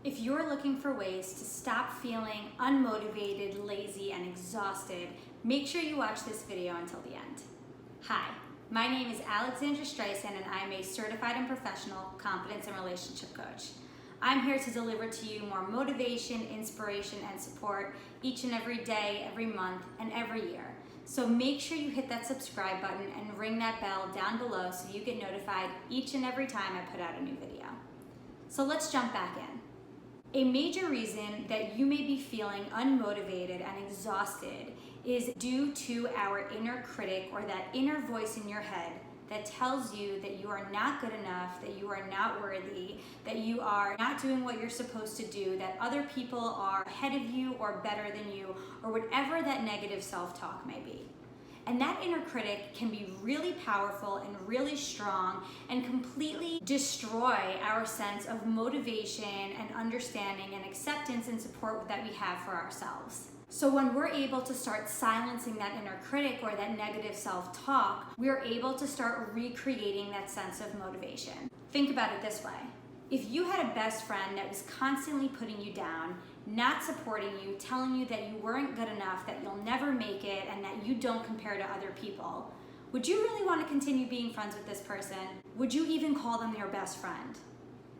If you're looking for ways to stop feeling unmotivated, lazy, and exhausted, make sure you watch this video until the end. Hi, my name is Alexandra Streisand, and I'm a certified and professional confidence and relationship coach. I'm here to deliver to you more motivation, inspiration, and support each and every day, every month, and every year. So make sure you hit that subscribe button and ring that bell down below so you get notified each and every time I put out a new video. So let's jump back in. A major reason that you may be feeling unmotivated and exhausted is due to our inner critic, or that inner voice in your head that tells you that you are not good enough, that you are not worthy, that you are not doing what you're supposed to do, that other people are ahead of you or better than you, or whatever that negative self-talk may be. And that inner critic can be really powerful and really strong and completely destroy our sense of motivation and understanding and acceptance and support that we have for ourselves. So when we're able to start silencing that inner critic or that negative self-talk, we're able to start recreating that sense of motivation. Think about it this way. If you had a best friend that was constantly putting you down, not supporting you, telling you that you weren't good enough, that you'll never make it, and that you don't compare to other people, would you really want to continue being friends with this person? Would you even call them your best friend?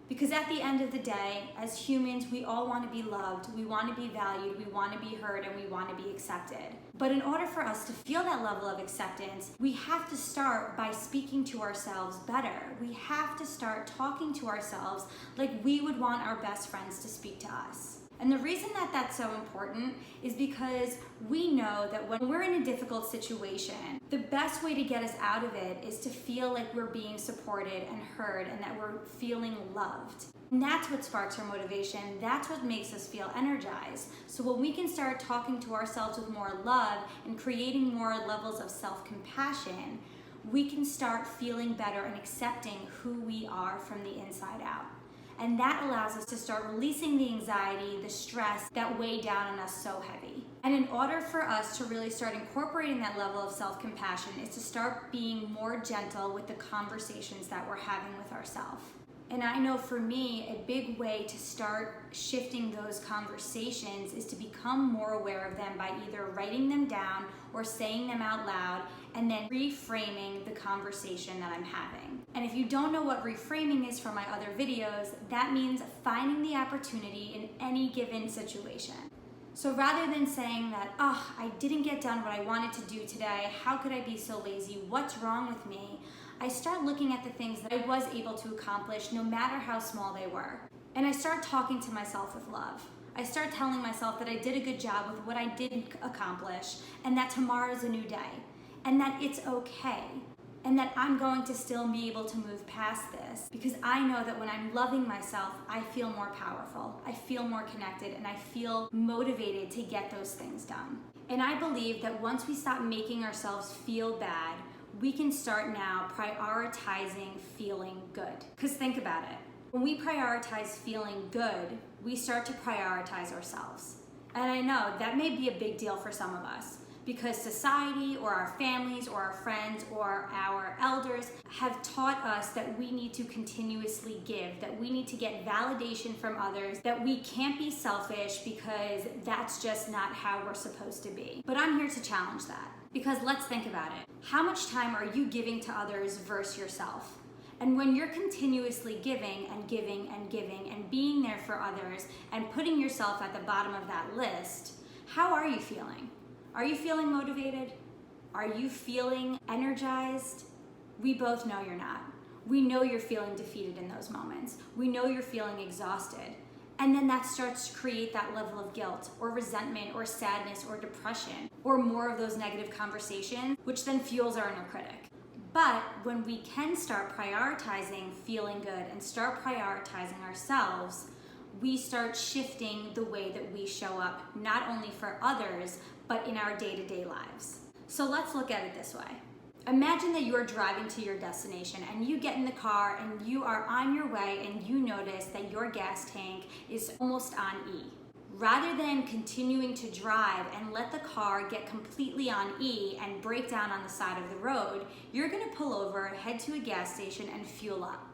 Because at the end of the day, as humans, we all want to be loved, we want to be valued, we want to be heard, and we want to be accepted. But in order for us to feel that level of acceptance, we have to start by speaking to ourselves better. We have to start talking to ourselves like we would want our best friends to speak to us. And the reason that that's so important is because we know that when we're in a difficult situation, the best way to get us out of it is to feel like we're being supported and heard and that we're feeling loved. And that's what sparks our motivation. That's what makes us feel energized. So when we can start talking to ourselves with more love and creating more levels of self-compassion, we can start feeling better and accepting who we are from the inside out. And that allows us to start releasing the anxiety, the stress that weigh down on us so heavy. And in order for us to really start incorporating that level of self-compassion is to start being more gentle with the conversations that we're having with ourselves. And I know for me, a big way to start shifting those conversations is to become more aware of them by either writing them down or saying them out loud, and then reframing the conversation that I'm having. And if you don't know what reframing is from my other videos, that means finding the opportunity in any given situation. So rather than saying that, I didn't get done what I wanted to do today, how could I be so lazy, what's wrong with me? I start looking at the things that I was able to accomplish, no matter how small they were. And I start talking to myself with love. I start telling myself that I did a good job with what I did accomplish, and that tomorrow's a new day, and that it's okay, and that I'm going to still be able to move past this, because I know that when I'm loving myself, I feel more powerful, I feel more connected, and I feel motivated to get those things done. And I believe that once we stop making ourselves feel bad, we can start now prioritizing feeling good. Because think about it. When we prioritize feeling good, we start to prioritize ourselves. And I know that may be a big deal for some of us, because society or our families or our friends or our elders have taught us that we need to continuously give, that we need to get validation from others, that we can't be selfish because that's just not how we're supposed to be. But I'm here to challenge that, because let's think about it. How much time are you giving to others versus yourself? And when you're continuously giving and giving and giving and being there for others and putting yourself at the bottom of that list, how are you feeling? Are you feeling motivated? Are you feeling energized? We both know you're not. We know you're feeling defeated in those moments. We know you're feeling exhausted. And then that starts to create that level of guilt or resentment or sadness or depression or more of those negative conversations, which then fuels our inner critic. But when we can start prioritizing feeling good and start prioritizing ourselves, we start shifting the way that we show up, not only for others, but in our day-to-day lives. So let's look at it this way. Imagine that you are driving to your destination and you get in the car and you are on your way and you notice that your gas tank is almost on E. Rather than continuing to drive and let the car get completely on E and break down on the side of the road, you're gonna pull over, head to a gas station and fuel up.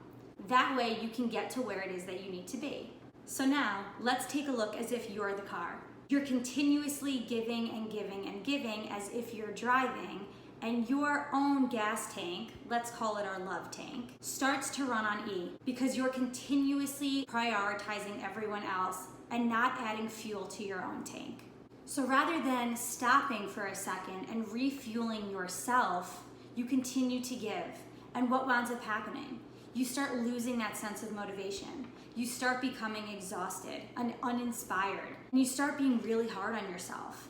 That way you can get to where it is that you need to be. So now let's take a look as if you're the car. You're continuously giving and giving and giving as if you're driving, and your own gas tank, let's call it our love tank, starts to run on E because you're continuously prioritizing everyone else and not adding fuel to your own tank. So rather than stopping for a second and refueling yourself, you continue to give. And what winds up happening? You start losing that sense of motivation. You start becoming exhausted and uninspired. And you start being really hard on yourself.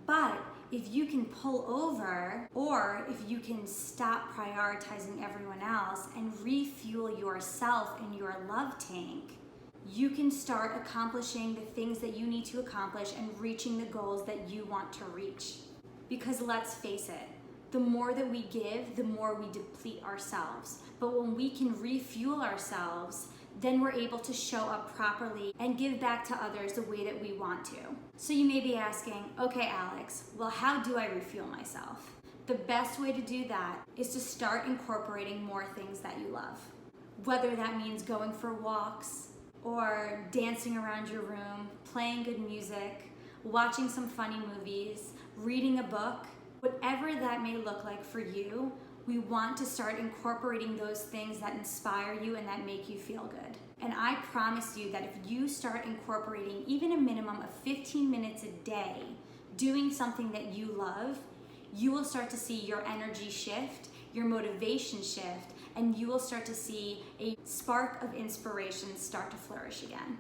But if you can pull over, or if you can stop prioritizing everyone else and refuel yourself in your love tank, you can start accomplishing the things that you need to accomplish and reaching the goals that you want to reach. Because let's face it, the more that we give, the more we deplete ourselves. But when we can refuel ourselves, then we're able to show up properly and give back to others the way that we want to. So you may be asking, okay, Alex, well, how do I refuel myself? The best way to do that is to start incorporating more things that you love. Whether that means going for walks, or dancing around your room, playing good music, watching some funny movies, reading a book, whatever that may look like for you, we want to start incorporating those things that inspire you and that make you feel good. And I promise you that if you start incorporating even a minimum of 15 minutes a day, doing something that you love, you will start to see your energy shift, your motivation shift, and you will start to see a spark of inspiration start to flourish again.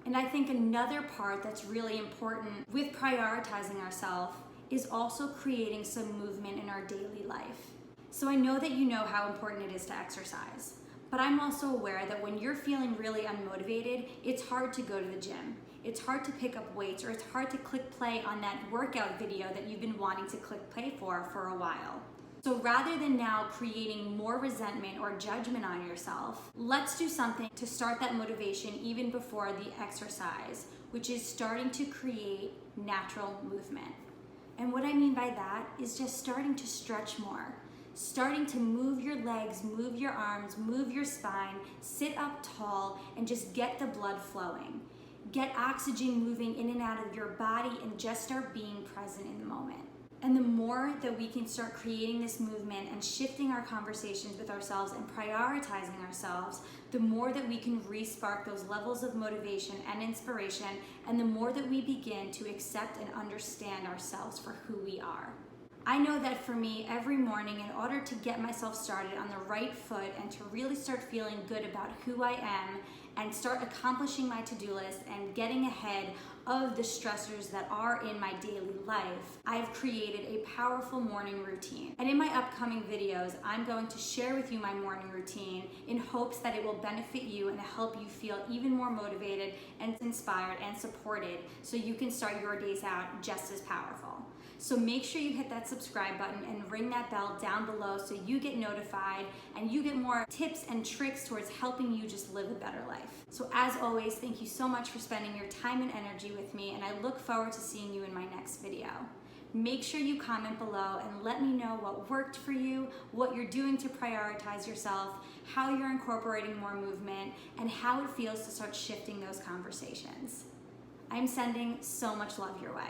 And I think another part that's really important with prioritizing ourselves is also creating some movement in our daily life. So I know that you know how important it is to exercise, but I'm also aware that when you're feeling really unmotivated, it's hard to go to the gym. It's hard to pick up weights, or it's hard to click play on that workout video that you've been wanting to click play for a while. So rather than now creating more resentment or judgment on yourself, let's do something to start that motivation even before the exercise, which is starting to create natural movement. And what I mean by that is just starting to stretch more, starting to move your legs, move your arms, move your spine, sit up tall, and just get the blood flowing. Get oxygen moving in and out of your body and just start being present in the moment. And the more that we can start creating this movement and shifting our conversations with ourselves and prioritizing ourselves, the more that we can re-spark those levels of motivation and inspiration, and the more that we begin to accept and understand ourselves for who we are. I know that for me, every morning, in order to get myself started on the right foot and to really start feeling good about who I am and start accomplishing my to-do list and getting ahead of the stressors that are in my daily life, I've created a powerful morning routine. And in my upcoming videos, I'm going to share with you my morning routine in hopes that it will benefit you and help you feel even more motivated and inspired and supported so you can start your days out just as powerful. So make sure you hit that subscribe button and ring that bell down below so you get notified and you get more tips and tricks towards helping you just live a better life. So as always, thank you so much for spending your time and energy with me, and I look forward to seeing you in my next video. Make sure you comment below and let me know what worked for you, what you're doing to prioritize yourself, how you're incorporating more movement, and how it feels to start shifting those conversations. I'm sending so much love your way.